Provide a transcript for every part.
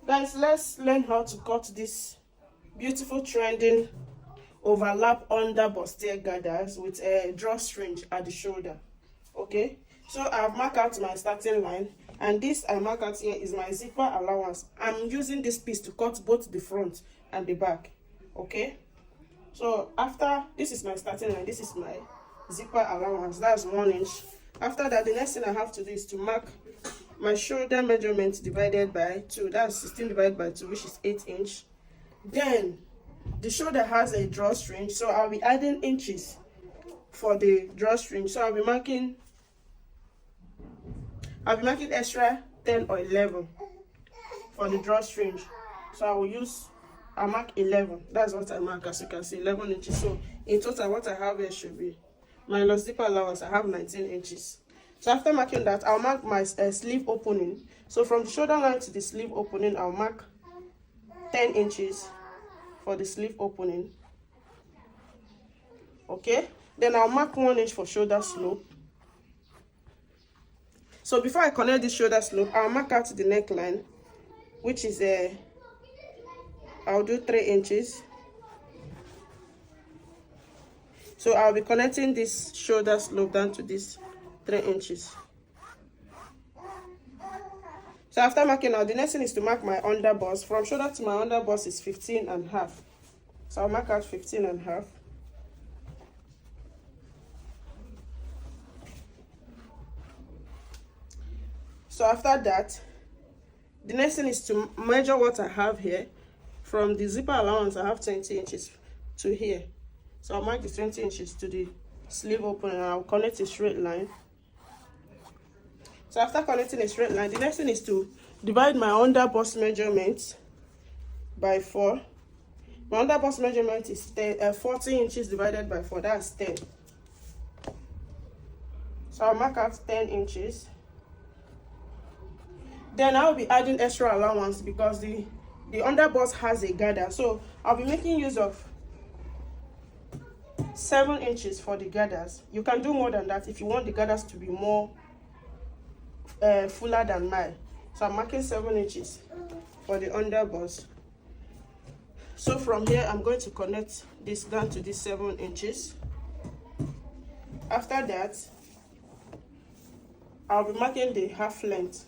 Guys, let's learn how to cut this beautiful trending overlap under bustier gathers with a drawstring at the shoulder. Okay, so I've marked out my starting line, and this I mark out here is my zipper allowance. I'm using this piece to cut both the front and the back. Okay, so after this is my starting line, this is my zipper allowance, that's 1 inch. After that, the next thing I have to do is to mark my shoulder measurement divided by 2, that's 16 divided by 2, which is 8 inch. Then the shoulder has a drawstring, so I'll be adding inches for the drawstring. So I'll be marking extra 10 or 11 for the drawstring. So I'll mark 11. That's what I mark, as you can see, 11 inches. So in total, what I have here should be minus zipper allowance, I have 19 inches. So after marking that, I'll mark my sleeve opening. So from the shoulder line to the sleeve opening, I'll mark 10 inches for the sleeve opening. Okay, then I'll mark 1 inch for shoulder slope. So before I connect the shoulder slope, I'll mark out the neckline, which is I'll do 3 inches. So I'll be connecting this shoulder slope down to this 3 inches. So after marking out, the next thing is to mark my underbust. From shoulder to my underbust is 15.5. So I'll mark out 15.5. So after that, the next thing is to measure what I have here. From the zipper allowance, I have 20 inches to here. So I'll mark the 20 inches to the sleeve opening, and I'll connect a straight line. So after connecting a straight line, the next thing is to divide my underbust measurement by 4. My underbust measurement is 40 inches divided by 4, that's 10. So I'll mark out 10 inches. Then I'll be adding extra allowance because the underbust has a gather. So I'll be making use of 7 inches for the gathers. You can do more than that if you want the gathers to be more fuller than mine. So I'm marking 7 inches for the underbust. So from here, I'm going to connect this down to this 7 inches. After that, I'll be marking the half length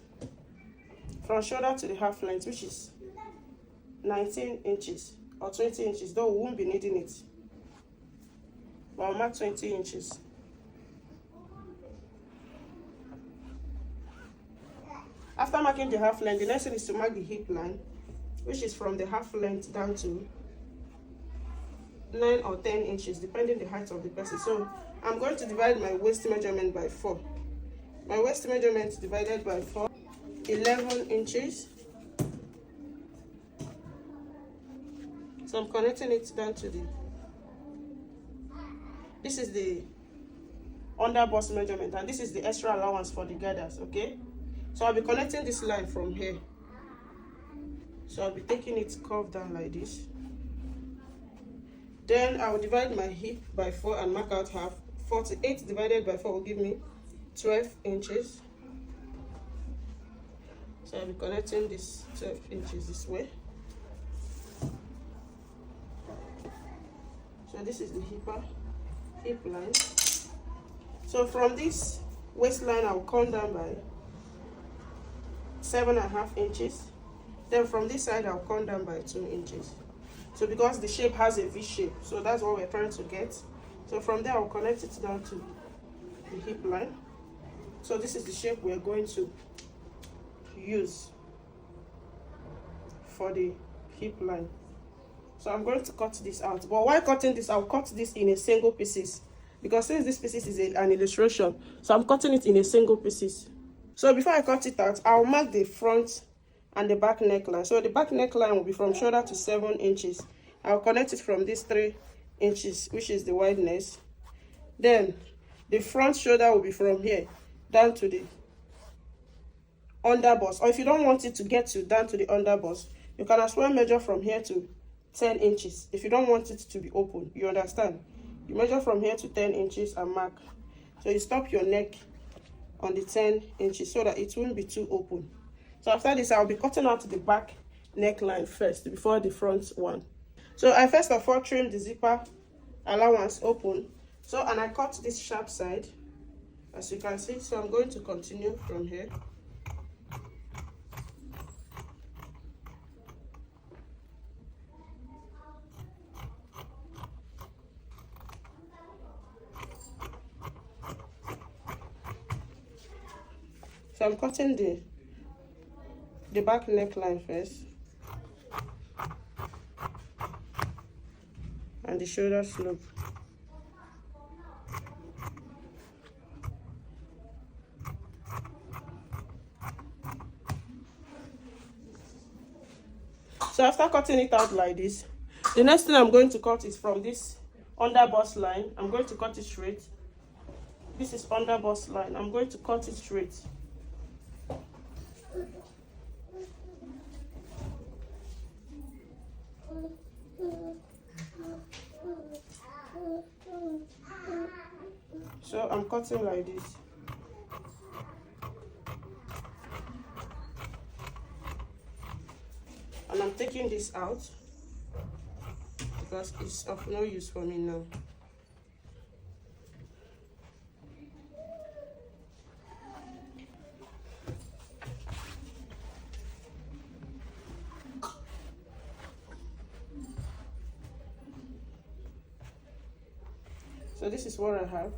from shoulder to the half length, which is 19 inches or 20 inches, though we won't be needing it. But I'll mark 20 inches. After marking the half length, the next thing is to mark the hip line, which is from the half length down to 9 or 10 inches, depending the height of the person. So I'm going to divide my waist measurement by 4. My waist measurement divided by 4, 11 inches. So I'm connecting it down to this is the underbust measurement, and this is the extra allowance for the gathers. Okay, so I'll be connecting this line from here. So I'll be taking it curved down like this. Then I'll divide my hip by 4 and mark out half. 48 divided by 4 will give me 12 inches. So I'll be connecting this 12 inches this way. So this is the hip line. So from this waistline, I'll come down by 7.5 inches. Then from this side, I'll come down by 2 inches. So because the shape has a V shape, so that's what we're trying to get. So from there, I'll connect it down to the hip line. So this is the shape we're going to use for the hip line. So I'm going to cut this out. But while cutting this, I'll cut this in a single pieces, because since this pieces is an illustration, so I'm cutting it in a single pieces. So before I cut it out, I'll mark the front and the back neckline. So the back neckline will be from shoulder to 7 inches. I'll connect it from this 3 inches, which is the wideness. Then the front shoulder will be from here down to the underbust. Or if you don't want it to get down to the underbust, you can as well measure from here to 10 inches. If you don't want it to be open, you understand? You measure from here to 10 inches and mark. So you stop your neck on the 10 inches so that it won't be too open. So after this, I'll be cutting out the back neckline first before the front one. So I first of all trim the zipper allowance open. So, and I cut this sharp side, as you can see. So I'm going to continue from here. So I'm cutting the back neckline first, and the shoulder slope. So after cutting it out like this, the next thing I'm going to cut is from this under bust line. I'm going to cut it straight. This is under bust line. I'm going to cut it straight. So I'm cutting like this. And I'm taking this out because it's of no use for me now. So this is what I have.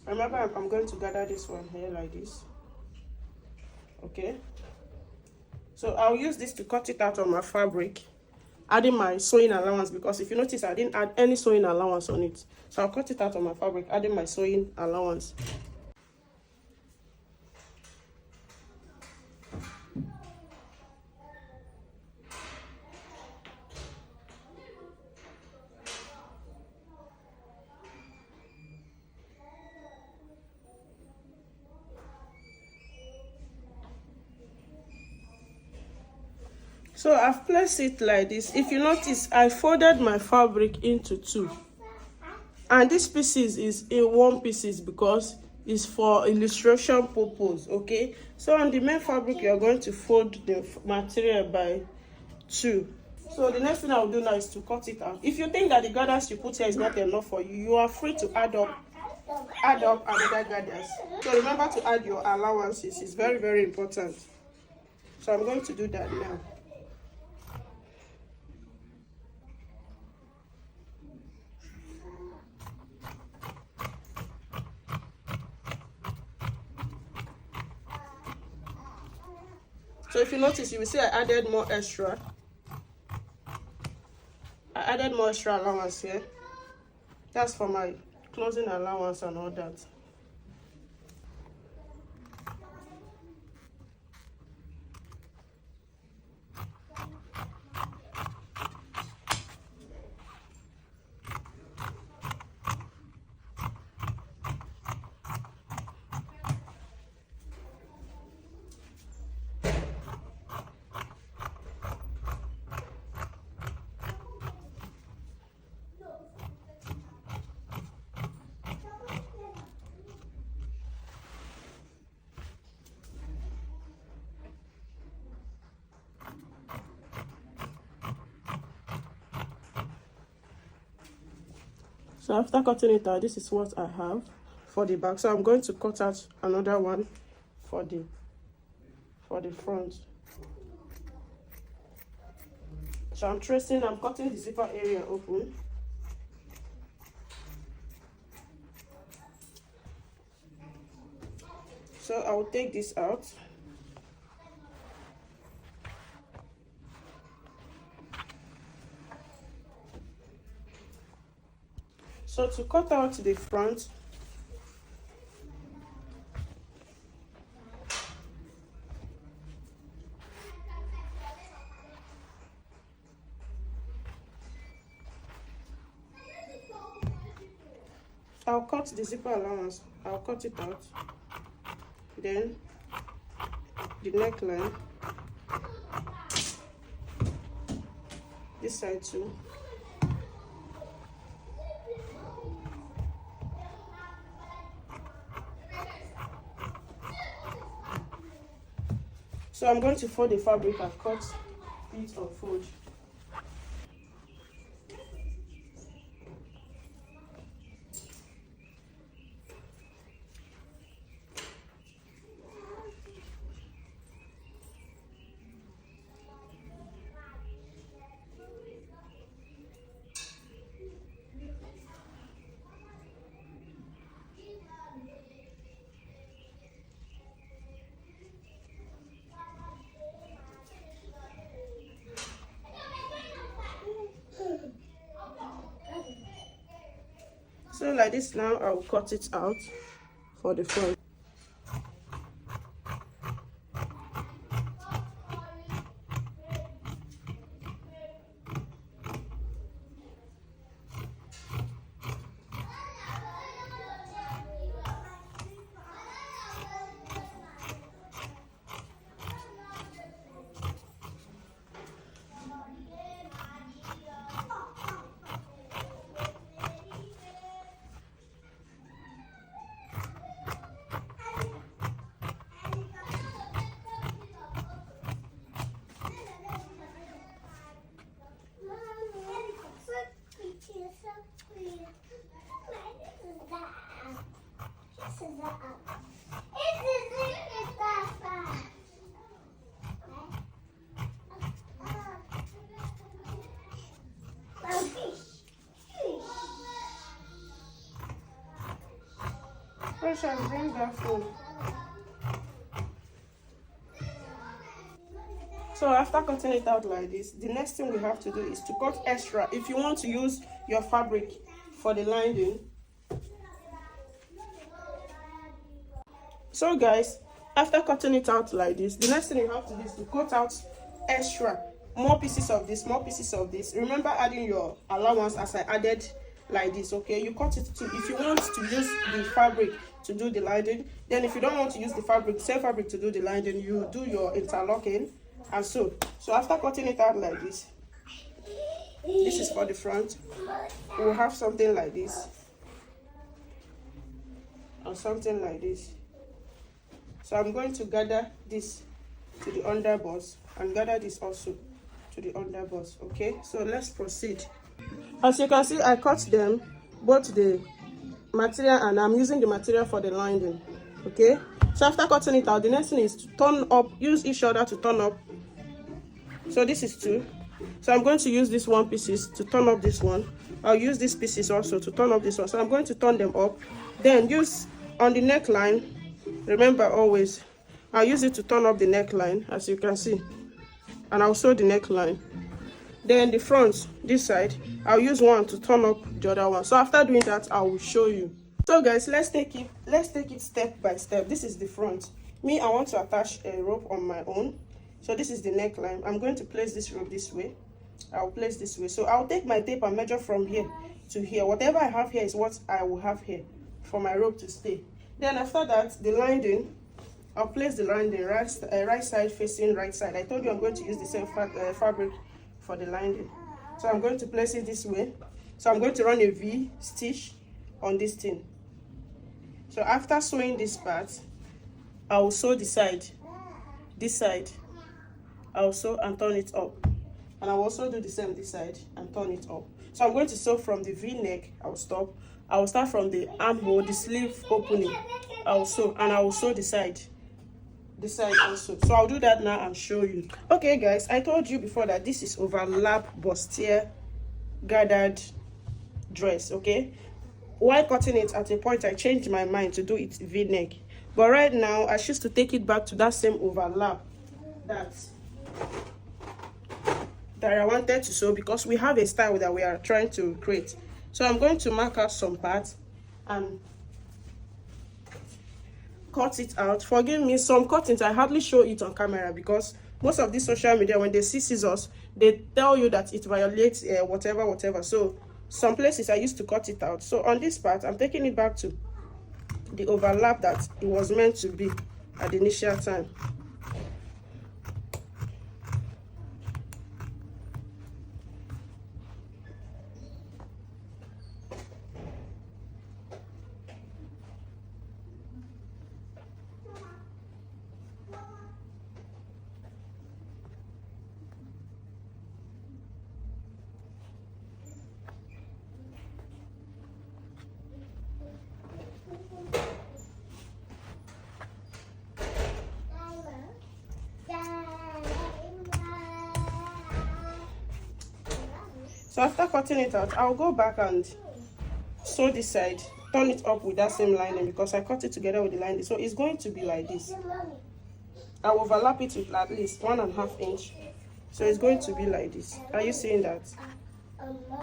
Remember, I'm going to gather this one here like this. Okay. So I'll use this to cut it out on my fabric, adding my sewing allowance, because if you notice, I didn't add any sewing allowance on it. So I'll cut it out on my fabric, adding my sewing allowance. So I've placed it like this. If you notice, I folded my fabric into two, and this pieces is in one pieces because it's for illustration purpose. Okay, so on the main fabric you're going to fold the material by two. So the next thing I'll do now is to cut it out. If you think that the gathers you put here is not enough for you, you are free to add up another gathers. So remember to add your allowances. It's very, very important. So I'm going to do that now. So if you notice, you will see I added more extra. I added more extra allowance here. That's for my closing allowance and all that. So after cutting it out, this is what I have for the back. So I'm going to cut out another one for the front. So I'm cutting the zipper area open. So I will take this out. So to cut out the front, I'll cut the zipper allowance. I'll cut it out. Then the neckline, this side too. So I'm going to fold the fabric I've cut it unfold. So like this now, I will cut it out for the front. Precious, bring that phone. So after cutting it out like this, the next thing we have to do is to cut extra. If you want to use your fabric for the lining. So guys, after cutting it out like this, the next thing you have to do is to cut out extra, more pieces of this, more pieces of this. Remember adding your allowance as I added like this. Okay, you cut it too. If you want to use the fabric to do the lining, then if you don't want to use the fabric, same fabric to do the lining, you do your interlocking and so after cutting it out like this, this is for the front, we'll have something like this and something like this. So I'm going to gather this to the underbust and gather this also to the underbust. Okay, so let's proceed. As you can see, I cut them, both the material, and I'm using the material for the lining. Okay, so after cutting it out, the next thing is to turn up, use each shoulder to turn up. So this is 2. So I'm going to use this one pieces to turn up this one. I'll use these pieces also to turn up this one. So I'm going to turn them up. Then use on the neckline. Remember always, I'll use it to turn up the neckline, as you can see. And I'll sew the neckline. Then the front, this side, I'll use one to turn up the other one. So after doing that, I will show you. So guys, let's take it step by step. This is the front. Me, I want to attach a rope on my own. So this is the neckline. I'm going to place this rope this way. I'll place this way. So I'll take my tape and measure from here to here. Whatever I have here is what I will have here for my rope to stay. Then after that, the lining, I'll place the lining right side facing right side. I told you I'm going to use the same fabric for the lining. So I'm going to place it this way. So I'm going to run a V stitch on this thing. So after sewing this part, I will sew the side, this side. I'll sew and turn it up, and I'll also do the same this side and turn it up. So I'm going to sew from the V-neck. I'll start from the armhole, the sleeve opening. I'll sew, and I will sew the side also. So I'll do that now and show you. Okay guys, I told you before that this is overlap bustier gathered dress. Okay, while cutting it at a point, I changed my mind to do it V-neck, but right now I choose to take it back to that same overlap that I wanted to sew, because we have a style that we are trying to create. So I'm going to mark out some parts and cut it out. Forgive me, some cuttings I hardly show it on camera, because most of these social media, when they see scissors, they tell you that it violates whatever. So some places I used to cut it out. So on this part, I'm taking it back to the overlap that it was meant to be at the initial time. So after cutting it out, I'll go back and sew this side, turn it up with that same lining because I cut it together with the lining. So it's going to be like this. I'll overlap it with at least 1.5 inch. So it's going to be like this. Are you seeing that?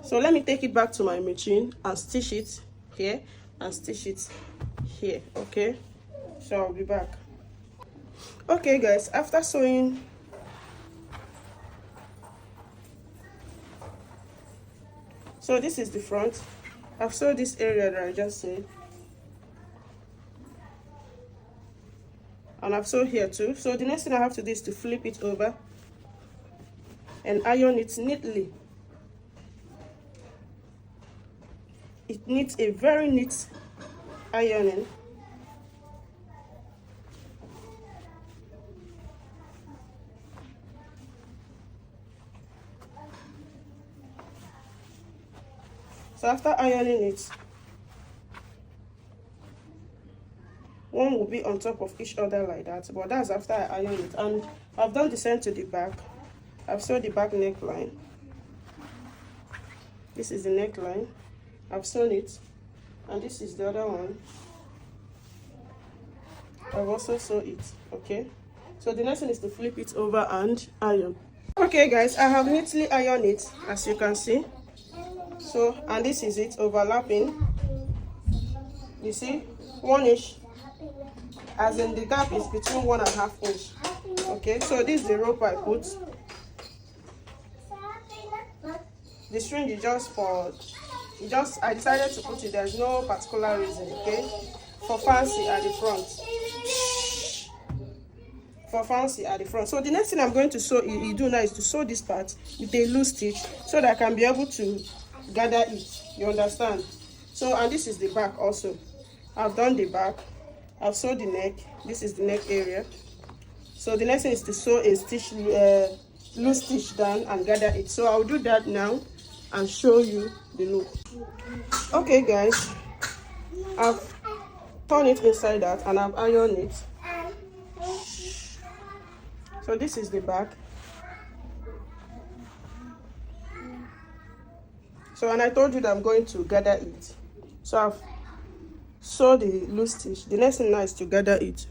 So let me take it back to my machine and stitch it here and stitch it here. Okay, so I'll be back. Okay guys, after sewing so this is the front. I've sewed this area that I just said, and I've sewed here too. So the next thing I have to do is to flip it over and iron it neatly. It needs a very neat ironing. So after ironing it, one will be on top of each other like that, but that's after I iron it. And I've done the same to the back. I've sewed the back neckline. This is the neckline. I've sewn it, and this is the other one. I've also sewn it. Okay, so the next thing is to flip it over and iron. Okay guys, I have neatly ironed it, as you can see. So, and this is it, overlapping. You see, 1 inch, as in the gap is between 1.5 inch. Okay, so this is the rope I put. The string is just for, I decided to put it, there's no particular reason, okay? For fancy at the front. For fancy at the front. So the next thing I'm going to sew, you do now, is to sew this part with a loose stitch so that I can be able to gather it. You understand? So, and this is the back also. I've done the back. I've sewed the neck. This is the neck area. So the next thing is to sew a stitch, loose stitch down and gather it. So I'll do that now and show you the look. Okay guys, I've turned it inside out and I've ironed it. So this is the back. So, and I told you that I'm going to gather it. So I've sewed the loose stitch. The next thing now is to gather it.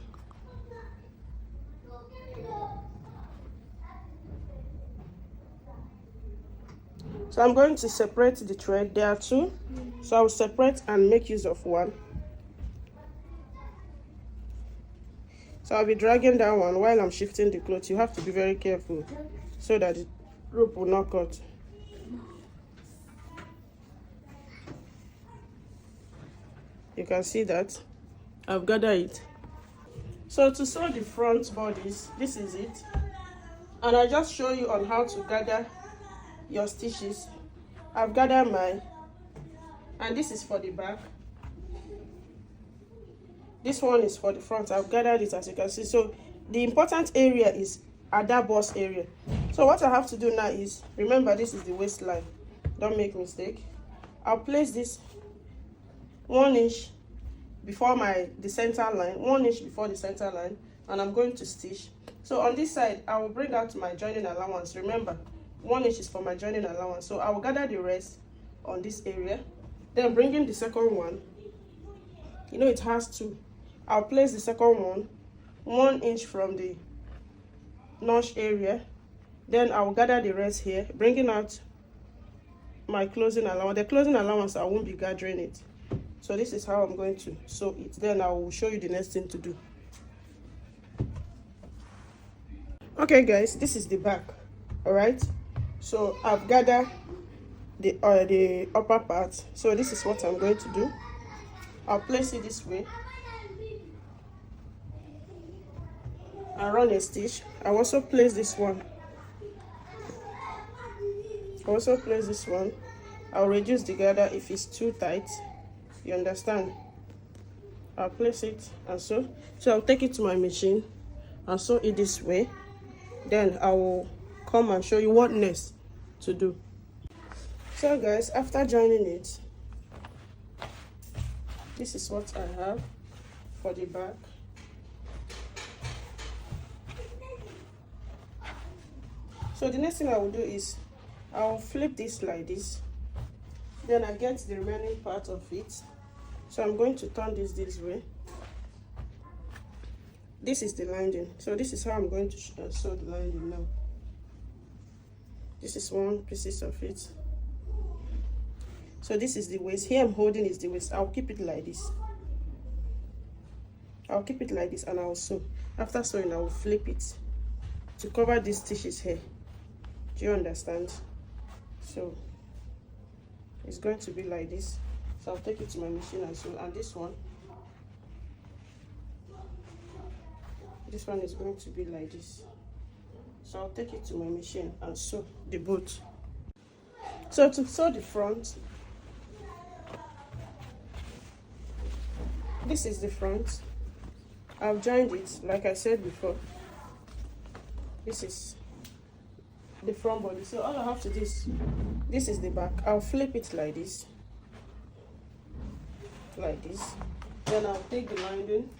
So I'm going to separate the thread. There are two. So I'll separate and make use of one. So I'll be dragging that one while I'm shifting the cloth. You have to be very careful so that the rope will not cut. You can see that I've gathered it. So to sew the front bodice, this is it. And I just show you on how to gather your stitches. I've gathered mine, and this is for the back. This one is for the front. I've gathered it, as you can see. So the important area is at that bust area. So what I have to do now is, remember this is the waistline, don't make mistake. I'll place this 1 inch before the center line, 1 inch before the center line, and I'm going to stitch. So on this side, I will bring out my joining allowance. Remember, 1 inch is for my joining allowance. So I will gather the rest on this area, then bring in the second one. You know it has two. I'll place the second one 1 inch from the notch area. Then I will gather the rest here, bringing out my closing allowance. The closing allowance, I won't be gathering it. So this is how I'm going to sew it. Then I will show you the next thing to do. Okay guys, this is the back. All right, so I've gathered the upper part. So this is what I'm going to do. I'll place it this way and run a stitch. I also place this one. I'll reduce the gather if it's too tight. You understand? I'll place it and sew. So I'll take it to my machine and sew it this way. Then I will come and show you what next to do. So guys, after joining it, this is what I have for the back. So the next thing I will do is I'll flip this like this, then I get the remaining part of it. So I'm going to turn this way. This is the lining, so this is how I'm going to sew the lining now. This is one piece of it. So this is the waist. Here I'm holding is the waist. I'll keep it like this. I'll keep it like this and I'll sew. After sewing, I will flip it to cover these stitches here. Do you understand? So it's going to be like this. So I'll take it to my machine and sew. And this one is going to be like this. So I'll take it to my machine and sew the both. So to sew the front, this is the front. I've joined it like I said before. This is the front body. So all I have to do is, this is the back. I'll flip it like this. Like this. Then I'll take the lining.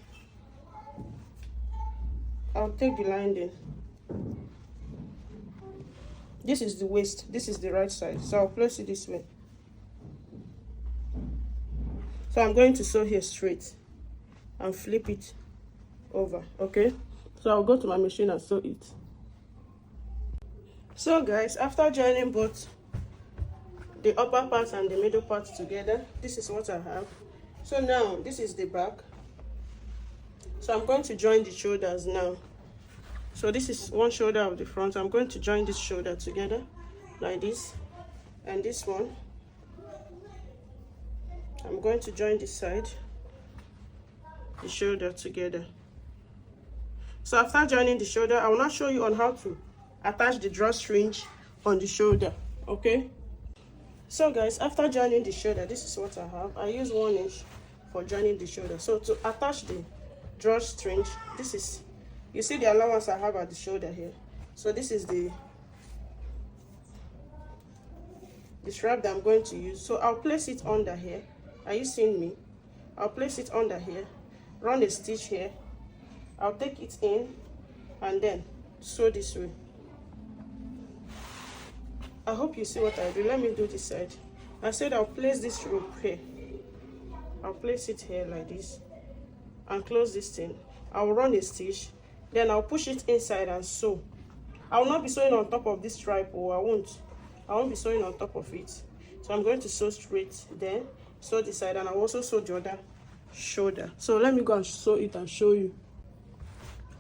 This is the waist. This is the right side. So I'll place it this way. So I'm going to sew here straight and flip it over. Okay, so I'll go to my machine and sew it. So guys, after joining both the upper part and the middle part together, this is what I have. So now this is the back. So I'm going to join the shoulders now. So this is one shoulder of the front. I'm going to join this shoulder together like this, and this one I'm going to join this side, the shoulder together. So after joining the shoulder, I will not show you on how to attach the drawstring on the shoulder. Okay, so guys, after joining the shoulder, this is what I have. I use 1 inch for joining the shoulder. So to attach the drawstring, this is, you see the allowance I have at the shoulder here. So this is the strap that I'm going to use. So I'll place it under here. Are you seeing me? I'll place it under here, run a stitch here, I'll take it in and then sew this way. I hope you see what I do. Let me do this side. I said I'll place this rope here. I'll place it here like this and close this thing. I'll run a stitch, then I'll push it inside and sew. I will not be sewing on top of this stripe, or I won't be sewing on top of it. So I'm going to sew straight, then sew this side, and I'll also sew the other shoulder. So let me go and sew it and show you.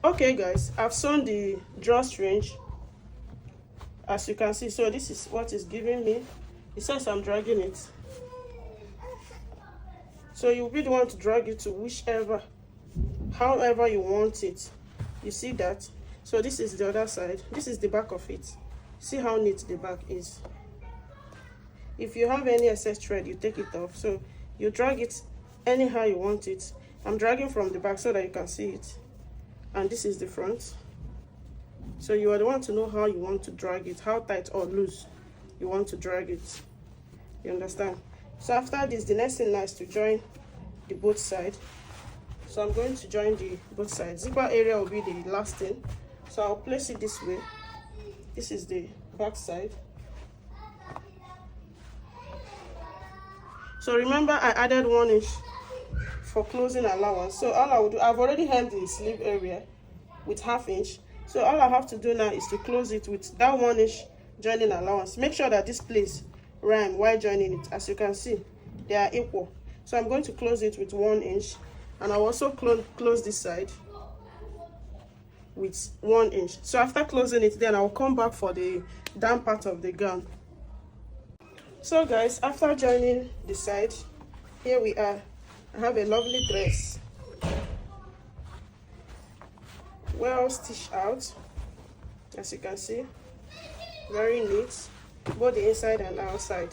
Okay guys, I've sewn the drawstring, as you can see. So this is what it's giving me. It says I'm dragging it. So you'll be the one to drag it to whichever, however you want it. You see that? So this is the other side. This is the back of it. See how neat the back is. If you have any excess thread, you take it off. So you drag it anyhow you want it. I'm dragging from the back so that you can see it. And this is the front. So you are the one to know how you want to drag it, how tight or loose you want to drag it. You understand? So after this, the next thing now is to join the both sides. So I'm going to join the both sides. Zipper area will be the last thing. So I'll place it this way. This is the back side. So remember, I added 1 inch for closing allowance. So all I will do, I've already hemmed the sleeve area with 1/2 inch. So all I have to do now is to close it with that 1 inch joining allowance. Make sure that this place rhyme while joining it. As you can see, they are equal. So I'm going to close it with 1 inch, and I'll also close this side with 1 inch. So after closing it, then I'll come back for the down part of the gown. So guys, after joining the side, here we are. I have a lovely dress, well stitched out, as you can see, very neat, both the inside and outside,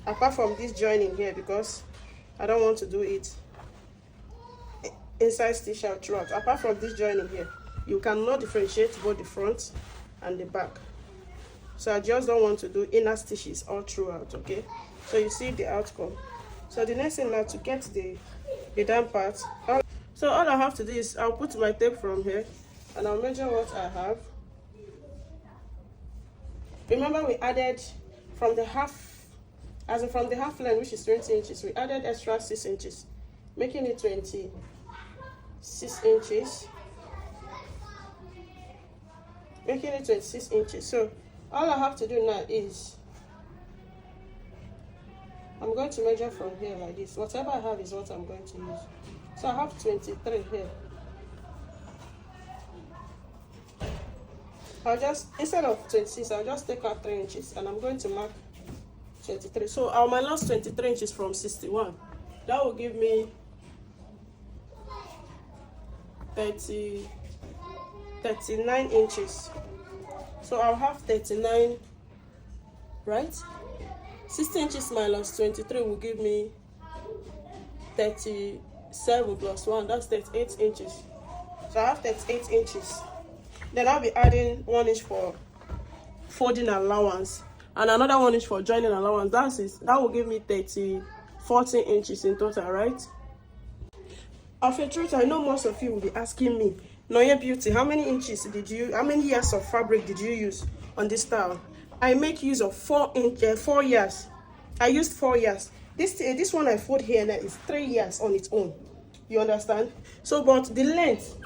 apart from this joining here, because I don't want to do it inside stitch out throughout. Apart from this joining here, you cannot differentiate both the front and the back. So I just don't want to do inner stitches all throughout. Okay, so you see the outcome. So the next thing now, to get the down part, so all I have to do is I'll put my tape from here and I'll measure what I have. Remember we added from the half, as in from the half length, which is 20 inches, we added extra 6 inches, making it 26 inches. Making it 26 inches. So all I have to do now is I'm going to measure from here like this. Whatever I have is what I'm going to use. So I have 23 here. I'll just, instead of 26, I'll just take out 3 inches and I'm going to mark 23. So I'll minus 23 inches from 61. That will give me 39 inches. So I'll have 39, right? 60 inches minus 23 will give me 37 plus 1, that's 38 inches. So I have 38 inches. Then I'll be adding 1 inch for folding allowance and another 1 inch for joining allowance. That will give me 14 inches in total, right? Of a truth, I know most of you will be asking me, Noye Beauty, how many years of fabric did you use on this style? I make use of 4 years. I used 4 years. This one I fold here now is 3 years on its own. You understand? So, but the length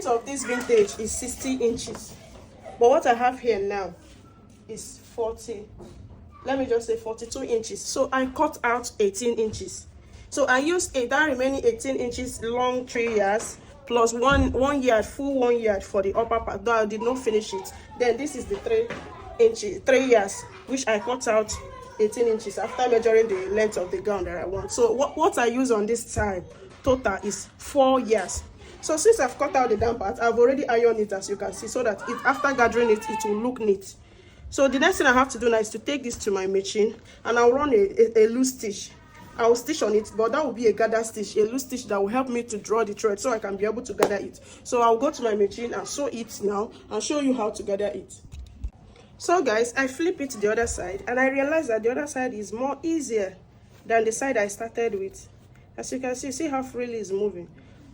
of this vintage is 60 inches. But what I have here now is 40. Let me just say 42 inches. So I cut out 18 inches. So I used that remaining 18 inches long 3 years plus one yard, full 1 yard for the upper part, though I did not finish it. Then this is the 3 years, which I cut out 18 inches after measuring the length of the gown that I want. So what I use on this side total is 4 years. So since I've cut out the down part, I've already ironed it, as you can see, so that after gathering it will look neat. So the next thing I have to do now is to take this to my machine and I'll run a loose stitch. I will stitch on it, but that will be a gather stitch, a loose stitch that will help me to draw the thread so I can be able to gather it. So I'll go to my machine and sew it now and show you how to gather it. So guys, I flip it to the other side and I realize that the other side is more easier than the side I started with. As you can see how freely it's moving.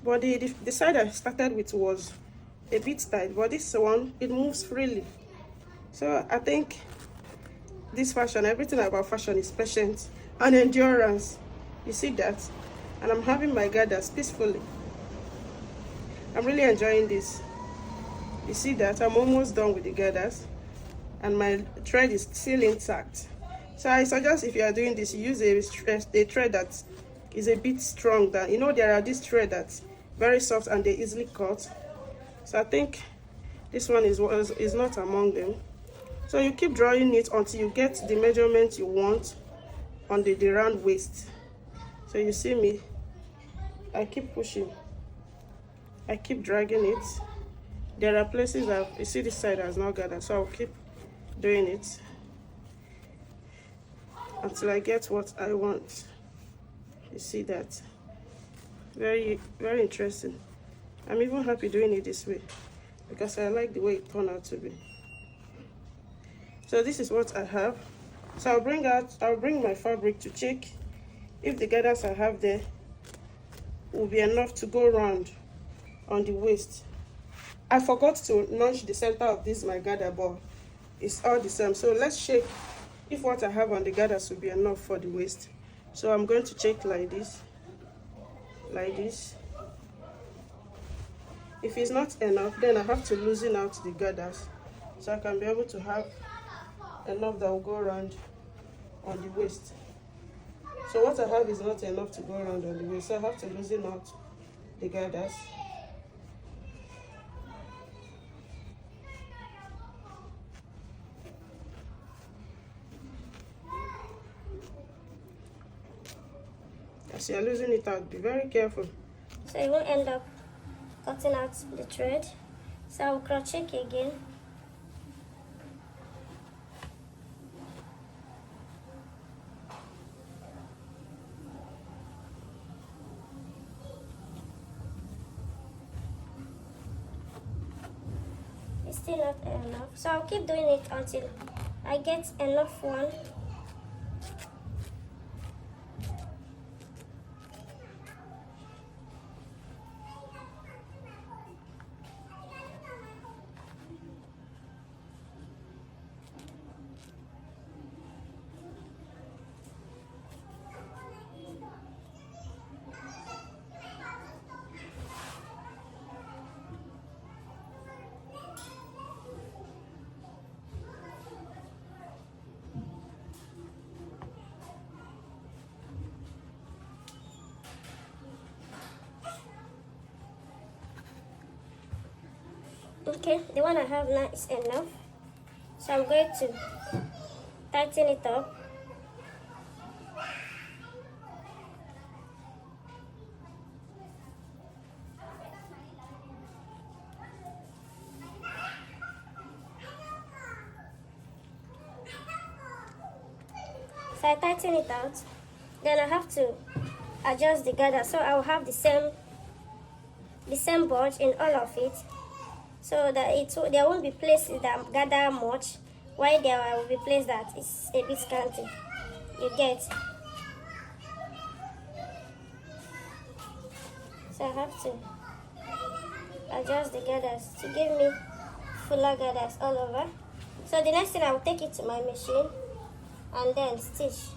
But the side I started with was a bit tight, but this one, it moves freely. So I think this fashion, everything about fashion is patience and endurance. You see that? And I'm having my gathers peacefully. I'm really enjoying this. You see that? I'm almost done with the gathers and my thread is still intact. So I suggest if you are doing this, you use a thread that is a bit strong. That, you know, there are these thread that's very soft and they easily cut. So I think this one is not among them. So you keep drawing it until you get the measurement you want on the round waist. So you see me, I keep pushing, I keep dragging it. There are places that you see this side has not gathered, so I'll keep doing it until I get what I want. You see that? Very, very interesting. I'm even happy doing it this way because I like the way it turned out to be. So this is what I have. So I'll bring my fabric to check if the gathers I have there will be enough to go around on the waist. I forgot to notch the center of this my gather, but it's all the same. So let's check if what I have on the gathers will be enough for the waist. So I'm going to check like this. If it's not enough, then I have to loosen out the gathers so I can be able to have enough that will go around on the waist. So what I have is not enough to go around on the waist, so I have to loosen out the gathers. As you're losing it out, be very careful. So you won't end up cutting out the thread. So I'll crochet again. It's still not enough. So I'll keep doing it until I get enough one. Okay, the one I have now is enough. So I'm going to tighten it up. So I tighten it out. Then I have to adjust the gather, so I will have the same bulge in all of it, so that there won't be places that gather much, while there will be places that is a bit scanty. You get? So I have to adjust the gathers to give me fuller gathers all over. So the next thing, I will take it to my machine and then stitch.